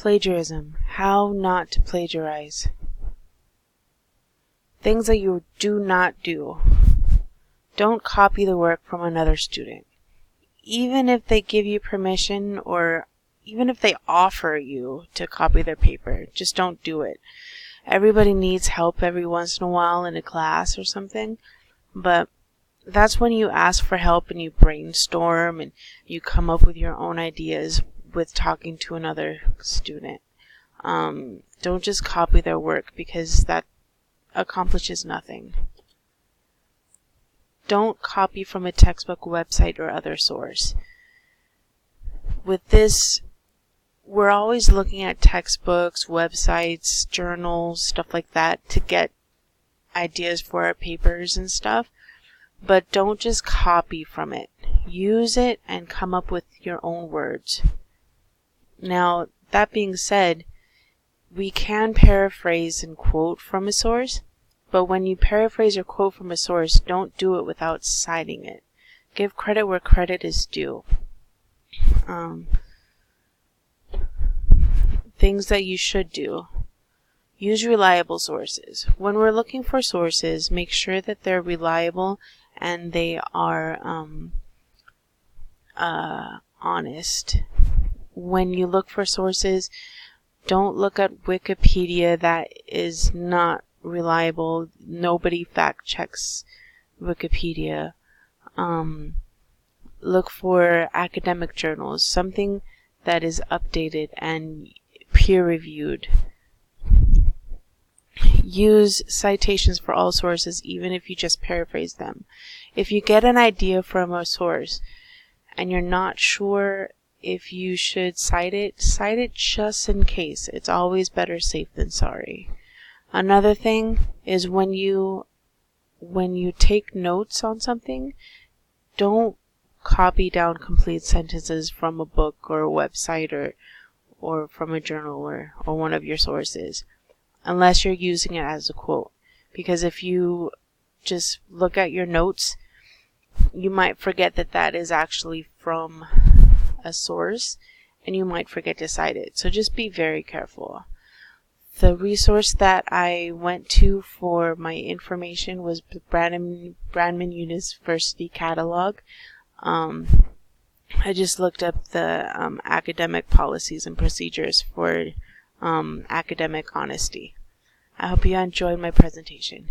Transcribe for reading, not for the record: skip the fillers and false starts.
Plagiarism. How not to plagiarize. Things that you do not do. Don't copy the work from another student. Even if they give you permission or even if they offer you to copy their paper, just don't do it. Everybody needs help every once in a while in a class or something, but that's when you ask for help and you brainstorm and you come up with your own ideas with talking to another student. Don't just copy their work because that accomplishes nothing. Don't copy from a textbook, website, or other source. With this, we're always looking at textbooks, websites, journals, stuff like that to get ideas for our papers and stuff. But don't just copy from it. Use it and come up with your own words. Now, that being said, we can paraphrase and quote from a source, but when you paraphrase or quote from a source, don't do it without citing it. Give credit where credit is due. Things that you should do. Use reliable sources. When we're looking for sources, make sure that they're reliable and they are honest. When you look for sources, don't look at Wikipedia. That is not reliable. Nobody fact checks Wikipedia. Look for academic journals, something that is updated and peer reviewed. Use citations for all sources, even if you just paraphrase them. If you get an idea from a source and you're not sure if you should cite it just in case. It's always better safe than sorry. Another thing is when you take notes on something, don't copy down complete sentences from a book or a website or from a journal or one of your sources, unless you're using it as a quote. Because if you just look at your notes, you might forget that that is actually from a source, and you might forget to cite it. So just be very careful. The resource that I went to for my information was the Brandman University catalog. I just looked up the academic policies and procedures for academic honesty. I hope you enjoyed my presentation.